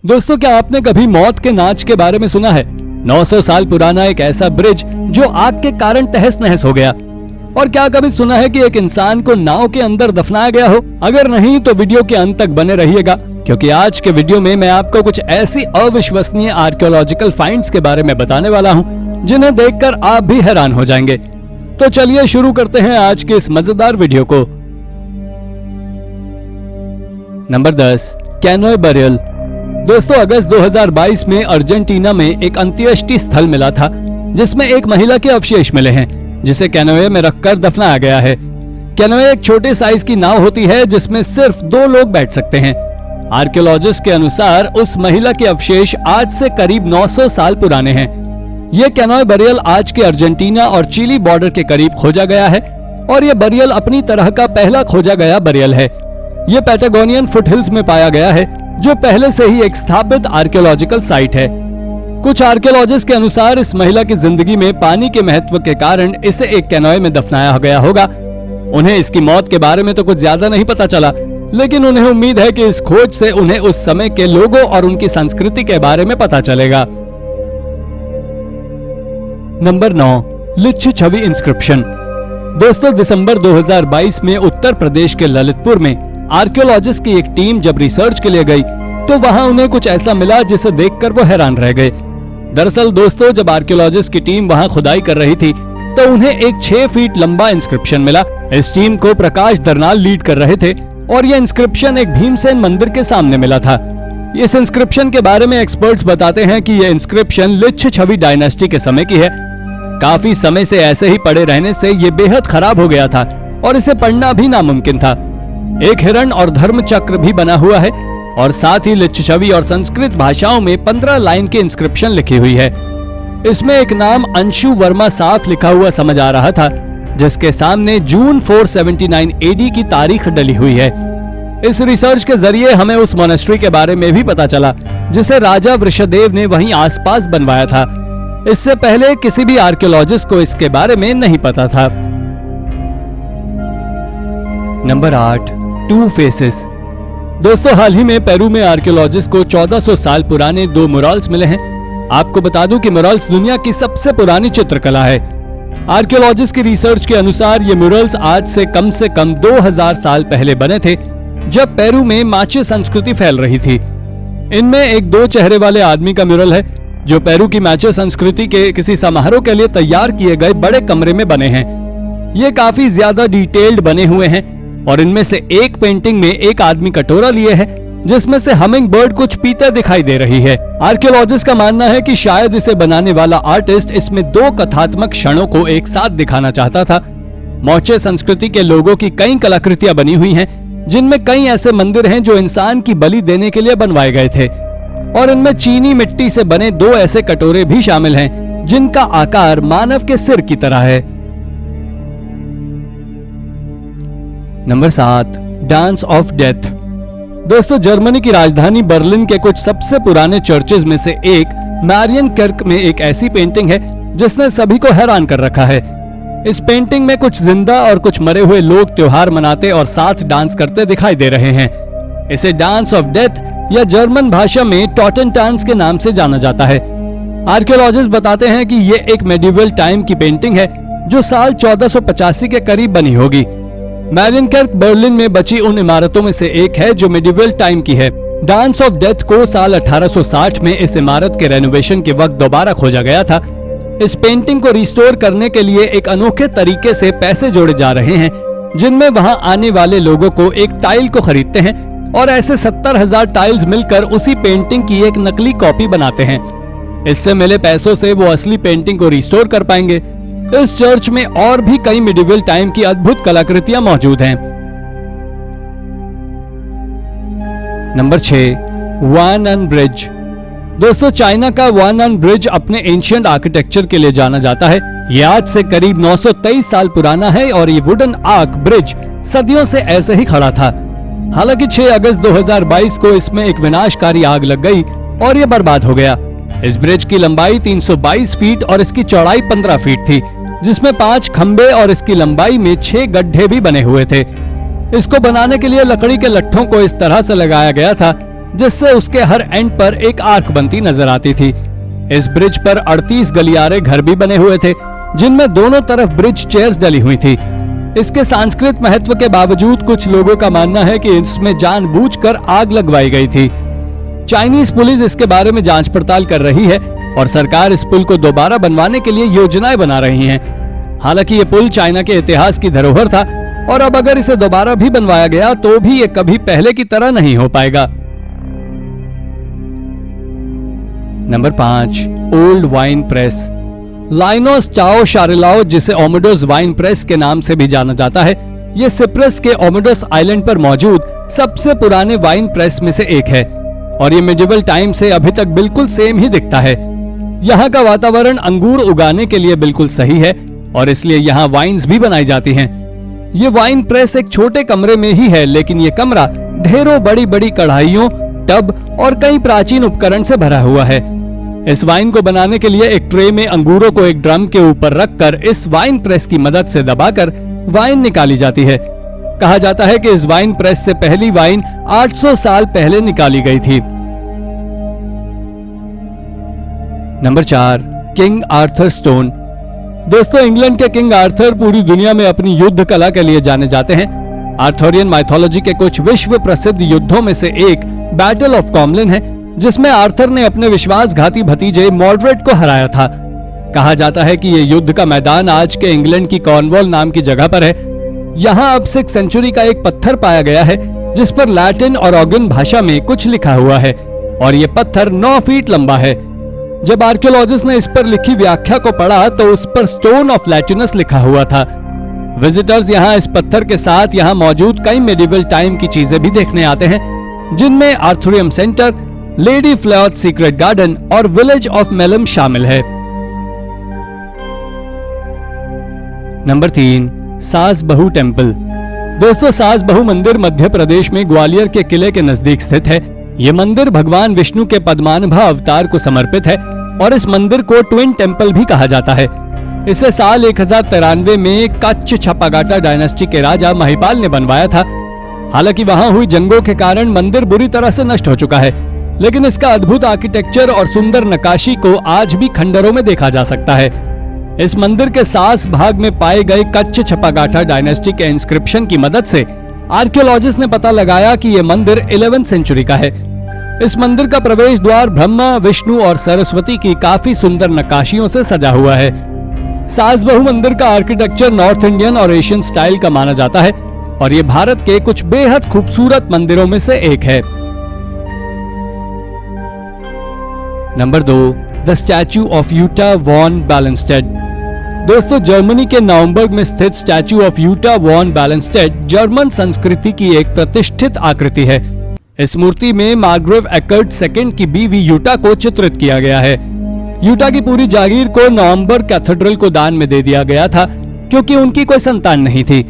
दोस्तों, क्या आपने कभी मौत के नाच के बारे में सुना है? 900 साल पुराना एक ऐसा ब्रिज जो आग के कारण तहस नहस हो गया। और क्या कभी सुना है कि एक इंसान को नाव के अंदर दफनाया गया हो? अगर नहीं तो वीडियो के अंत तक बने रहिएगा, क्योंकि आज के वीडियो में मैं आपको कुछ ऐसी अविश्वसनीय आर्कियोलॉजिकल फाइंड्स के बारे में बताने वाला हूं जिन्हें देखकर आप भी हैरान हो जाएंगे। तो चलिए शुरू करते हैं आज के इस मजेदार वीडियो को। Number 10, canoe burial. दोस्तों, अगस्त 2022 में अर्जेंटीना में एक अंत्येष्टि स्थल मिला था जिसमें एक महिला के अवशेष मिले हैं जिसे कैनोए में रखकर दफनाया गया है। कैनोए एक छोटे साइज की नाव होती है जिसमें सिर्फ 2 लोग बैठ सकते हैं। आर्कियोलॉजिस्ट के अनुसार उस महिला के अवशेष आज से करीब 900 साल पुराने हैं। ये कैनोए बरियल आज के अर्जेंटीना और चिली बॉर्डर के करीब खोजा गया है और ये बरियल अपनी तरह का पहला खोजा गया बरियल है। ये पैटागोनियन फुटहिल्स में पाया गया है, जो पहले से ही एक स्थापित आर्कियोलॉजिकल साइट है। कुछ आर्कियोलॉजिस्ट के अनुसार इस महिला की जिंदगी में पानी के महत्व के कारण इसे एक कैनोए में दफनाया गया होगा। उन्हें इसकी मौत के बारे में तो कुछ ज्यादा नहीं पता चला, लेकिन उन्हें उम्मीद है कि इस खोज से उन्हें उस समय के लोगों और उनकी संस्कृति के बारे में पता चलेगा। Number 9, Lichchhavi inscription. दोस्तों, दिसंबर 2022 में उत्तर प्रदेश के ललितपुर में आर्कियोलॉजिस्ट की एक टीम जब रिसर्च के लिए गई तो वहां उन्हें कुछ ऐसा मिला जिसे देखकर वो हैरान रह गए। दरअसल दोस्तों, जब आर्कियोलॉजिस्ट की टीम वहां खुदाई कर रही थी तो उन्हें एक 6 फीट लंबा इंस्क्रिप्शन मिला। इस टीम को प्रकाश दरनाल लीड कर रहे थे और यह इंस्क्रिप्शन एक भीमसेन मंदिर के सामने मिला था। इस इंस्क्रिप्शन के बारे में एक्सपर्ट्स बताते हैं कि यह इंस्क्रिप्शन लिच्छवी डायनेस्टी के समय की है। काफी समय से ऐसे ही पड़े रहने से ये बेहद खराब हो गया था और इसे पढ़ना भी नामुमकिन था। एक हिरण और धर्म चक्र भी बना हुआ है और साथ ही लिच्छवी और संस्कृत भाषाओं में 15 लाइन की इंस्क्रिप्शन लिखी हुई है। इसमें एक नाम अंशु वर्मा साफ लिखा हुआ समझ आ रहा था, जिसके सामने जून 479 एडी की तारीख डली हुई है। इस रिसर्च के जरिए हमें उस मोनेस्ट्री के बारे में भी पता चला जिसे राजा वृषदेव ने वहीं आसपास बनवाया था। इससे पहले किसी भी आर्कियोलॉजिस्ट को इसके बारे में नहीं पता था। Number 8, 2 faces. दोस्तों, हाल ही में पेरू में आर्कियोलॉजिस्ट को 1400 साल पुराने 2 मुरल्स मिले हैं। आपको बता दूं कि मुरल्स दुनिया की सबसे पुरानी चित्रकला है। आर्कियोलॉजिस्ट की रिसर्च के अनुसार ये मुरल्स आज से कम 2000 साल पहले बने थे, जब पेरू में माचे संस्कृति फैल रही थी। इनमें एक 2 चेहरे वाले आदमी का म्यूरल है जो पेरू की माचे संस्कृति के किसी समारोह के लिए तैयार किए गए बड़े कमरे में बने हैं। ये काफी ज्यादा डिटेल्ड बने हुए हैं और इनमें से एक पेंटिंग में एक आदमी कटोरा लिए है जिसमें से हमिंग बर्ड कुछ पीते दिखाई दे रही है। आर्कियोलॉजिस्ट का मानना है कि शायद इसे बनाने वाला आर्टिस्ट इसमें 2 कथात्मक क्षणों को एक साथ दिखाना चाहता था। मौचे संस्कृति के लोगों की कई कलाकृतियां बनी हुई हैं, जिनमें कई ऐसे मंदिर हैं जो इंसान की बलि देने के लिए बनवाए गए थे और इनमें चीनी मिट्टी से बने 2 ऐसे कटोरे भी शामिल हैं जिनका आकार मानव के सिर की तरह है। Number 7, dance of death. दोस्तों, जर्मनी की राजधानी बर्लिन के कुछ सबसे पुराने चर्चेज में से एक मैरियनकर्क में एक ऐसी पेंटिंग है जिसने सभी को हैरान कर रखा है। इस पेंटिंग में कुछ जिंदा और कुछ मरे हुए लोग त्योहार मनाते और साथ डांस करते दिखाई दे रहे हैं। इसे डांस ऑफ डेथ या जर्मन भाषा में टॉटेनटांस के नाम से जाना जाता है। आर्कियोलॉजिस्ट बताते हैं कि ये एक मेडिवल टाइम की पेंटिंग है जो साल 1485 के करीब बनी होगी। मैरियनकर्क बर्लिन में बची उन इमारतों में से एक है जो मेडिवल टाइम की है। डांस ऑफ डेथ को साल 1860 में इस इमारत के रेनोवेशन के वक्त दोबारा खोजा गया था। इस पेंटिंग को रिस्टोर करने के लिए एक अनोखे तरीके से पैसे जोड़े जा रहे हैं, जिनमें वहां आने वाले लोगों को एक टाइल को खरीदते हैं और ऐसे 70,000 टाइल्स मिलकर उसी पेंटिंग की एक नकली कॉपी बनाते हैं। इससे मिले पैसों से वो असली पेंटिंग को रिस्टोर कर पाएंगे। इस चर्च में और भी कई मिडिवल टाइम की अद्भुत कलाकृतियां मौजूद हैं। Number 6, Wanan bridge. दोस्तों, चाइना का वानअन ब्रिज अपने एंशिएंट आर्किटेक्चर के लिए जाना जाता है। ये आज से करीब 923 साल पुराना है और ये वुडन आर्क ब्रिज सदियों से ऐसे ही खड़ा था। हालांकि 6 अगस्त 2022 को इसमें एक विनाशकारी आग लग गई और ये बर्बाद हो गया। इस ब्रिज की लंबाई 322 फीट और इसकी चौड़ाई 15 फीट थी, जिसमें 5 खंबे और इसकी लंबाई में 6 गड्ढे भी बने हुए थे। इसको बनाने के लिए लकड़ी के लट्ठों को इस तरह से लगाया गया था जिससे उसके हर एंड पर एक आर्क बनती नजर आती थी। इस ब्रिज पर 38 गलियारे घर भी बने हुए थे, जिनमें दोनों तरफ ब्रिज चेयर्स डली हुई थी। इसके सांस्कृतिक महत्व के बावजूद कुछ लोगों का मानना है कि इसमें जानबूझकर आग लगवाई गई थी। चाइनीज पुलिस इसके बारे में जांच पड़ताल कर रही है और सरकार इस पुल को दोबारा बनवाने के लिए योजनाएं बना रही है। हालांकि ये पुल चाइना के इतिहास की धरोहर था और अब अगर इसे दोबारा भी बनवाया गया तो भी ये कभी पहले की तरह नहीं हो पाएगा। Number 5, old wine press. लाइनोस चाओ शारिलाओ, जिसे ओमोडोस वाइन प्रेस के नाम से भी जाना जाता है, ये सिप्रस के ओमोडोस आइलैंड पर मौजूद सबसे पुराने वाइन प्रेस में से एक है और ये मिडिवल टाइम से अभी तक बिल्कुल सेम ही दिखता है। यहाँ का वातावरण अंगूर उगाने के लिए बिल्कुल सही है और इसलिए यहाँ वाइन्स भी बनाई जाती हैं। ये वाइन प्रेस एक छोटे कमरे में ही है, लेकिन ये कमरा ढेरों बड़ी बड़ी कढ़ाइयों, टब और कई प्राचीन उपकरण से भरा हुआ है। इस वाइन को बनाने के लिए एक ट्रे में अंगूरों को एक ड्रम के ऊपर रखकर इस वाइन प्रेस की मदद से दबाकर वाइन निकाली जाती है। कहा जाता है कि इस वाइन प्रेस से पहली वाइन 800 साल पहले निकाली गई थी। Number 4, king Arthur stone. दोस्तों, इंग्लैंड के किंग आर्थर पूरी दुनिया में अपनी युद्ध कला के लिए जाने जाते हैं। आर्थरियन माइथोलॉजी के कुछ विश्व प्रसिद्ध युद्धों में से एक बैटल ऑफ कॉमलिन है, जिसमें आर्थर ने अपने विश्वासघाती भतीजे मॉर्डरेट को हराया था। कहा जाता है कि यह युद्ध का मैदान आज के इंग्लैंड की कॉर्नवॉल नाम की जगह पर है। यहाँ अब 6th सेंचुरी का एक पत्थर पाया गया है जिस पर लैटिन और ऑगन भाषा में कुछ लिखा हुआ है और ये पत्थर 9 फीट लंबा है। जब आर्कियोलॉजिस्ट ने इस पर लिखी व्याख्या को पढ़ा तो उस पर स्टोन ऑफ लैटिनस लिखा हुआ था। विजिटर्स यहाँ इस पत्थर के साथ यहाँ मौजूद कई मेडिवल टाइम की चीजें भी देखने आते हैं, जिनमें Arthurian centre, lady Floyd secret garden और विलेज ऑफ मेलम शामिल है। नंबर 3, सास बहू टेम्पल। दोस्तों, सास बहू मंदिर मध्य प्रदेश में ग्वालियर के किले के नजदीक स्थित है। ये मंदिर भगवान विष्णु के पद्मानाभा अवतार को समर्पित है और इस मंदिर को ट्विन टेम्पल भी कहा जाता है। इसे साल 1093 में कच्छ छपागाटा डायनेस्टी के राजा महिपाल ने बनवाया था। हालांकि वहां हुई जंगों के कारण मंदिर बुरी तरह से नष्ट हो चुका है, लेकिन इसका अद्भुत आर्किटेक्चर और सुंदर नक्काशी को आज भी खंडरों में देखा जा सकता है। इस मंदिर के सास भाग में पाए गए कच्छ छपागाटा डायनेस्टी के इंस्क्रिप्शन की मदद से आर्कियोलॉजिस्ट ने पता लगाया कि यह मंदिर 11th सेंचुरी का है। इस मंदिर का प्रवेश द्वार ब्रह्मा, विष्णु और सरस्वती की काफी सुंदर नक्काशियों से सजा हुआ है। सास बहू मंदिर का आर्किटेक्चर नॉर्थ इंडियन और एशियन स्टाइल का माना जाता है और ये भारत के कुछ बेहद खूबसूरत मंदिरों में से एक है। Number 2, the statue of Uta von Ballenstedt. दोस्तों, जर्मनी के नाउमबर्ग में स्थित statue of Uta von Ballenstedt German संस्कृति की एक प्रतिष्ठित आकृति है। इस मूर्ति में मार्ग्रेव एकर्ट सेकंड की बीवी यूटा को चित्रित किया गया है। यूटा की पूरी जागीर को नाउमबर्ग कैथेड्रल को दान में दे दिया गया था क्योंकि उनकी कोई संतान नहीं थी।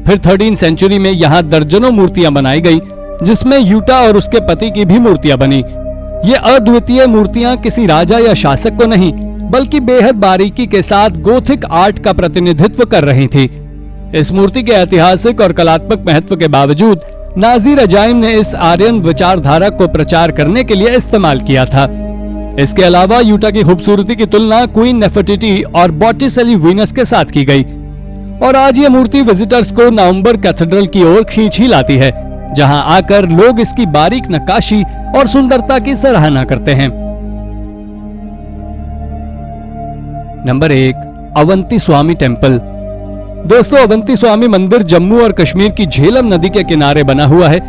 फिर 13th सेंचुरी में यहाँ दर्जनों मूर्तियां बनाई गई, जिसमें यूटा और उसके पति की भी मूर्तियां बनी। ये अद्वितीय मूर्तियां किसी राजा या शासक को नहीं, बल्कि बेहद बारीकी के साथ गोथिक आर्ट का प्रतिनिधित्व कर रही थी। इस मूर्ति के ऐतिहासिक और कलात्मक महत्व के बावजूद नाजी रजाइम ने इस आर्यन विचारधारा को प्रचार करने के लिए इस्तेमाल किया था। इसके अलावा यूटा की खूबसूरती की तुलना क्वीन नेफर्टिटी और बॉटिसेली वीनस के साथ की गई और आज ये मूर्ति विजिटर्स को नाउमबर्ग कैथेड्रल की ओर खींच ही लाती है, जहां आकर लोग इसकी बारीक नक्काशी और सुंदरता की सराहना करते हैं। नंबर 1, अवंती स्वामी टेम्पल। दोस्तों, अवंती स्वामी मंदिर जम्मू और कश्मीर की झेलम नदी के किनारे बना हुआ है।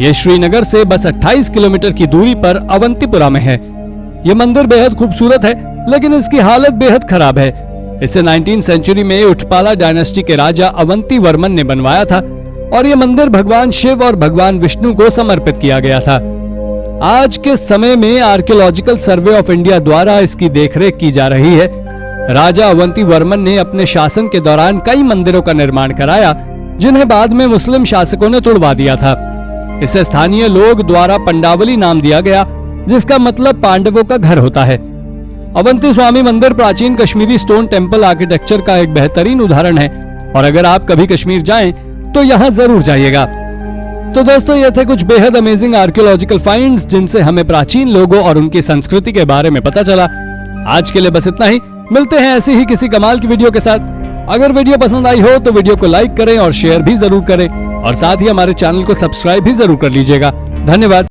यह श्रीनगर से बस 28 किलोमीटर की दूरी पर अवंतीपुरा में है। यह मंदिर बेहद खूबसूरत है, लेकिन इसकी हालत बेहद खराब है। इसे 19th सेंचुरी में उठपाला डायनेस्टी के राजा अवंती वर्मन ने बनवाया था और यह मंदिर भगवान शिव और भगवान विष्णु को समर्पित किया गया था। आज के समय में आर्कियोलॉजिकल सर्वे ऑफ इंडिया द्वारा इसकी देखरेख की जा रही है। राजा अवंती वर्मन ने अपने शासन के दौरान कई मंदिरों का निर्माण कराया, जिन्हें बाद में मुस्लिम शासकों ने तुड़वा दिया था। इसे स्थानीय लोग द्वारा पंडावली नाम दिया गया, जिसका मतलब पांडवों का घर होता है। अवंती स्वामी मंदिर प्राचीन कश्मीरी स्टोन टेम्पल आर्किटेक्चर का एक बेहतरीन उदाहरण है और अगर आप कभी कश्मीर जाएं तो यहाँ जरूर जाइएगा। तो दोस्तों ये थे कुछ बेहद अमेजिंग आर्कियोलॉजिकल फाइंड्स जिनसे हमें प्राचीन लोगों और उनकी संस्कृति के बारे में पता चला। आज के लिए बस इतना ही, मिलते हैं ऐसी ही किसी कमाल की वीडियो के साथ। अगर वीडियो पसंद आई हो तो वीडियो को लाइक करें और शेयर भी जरूर करें और साथ ही हमारे चैनल को सब्सक्राइब भी जरूर कर लीजिएगा। धन्यवाद।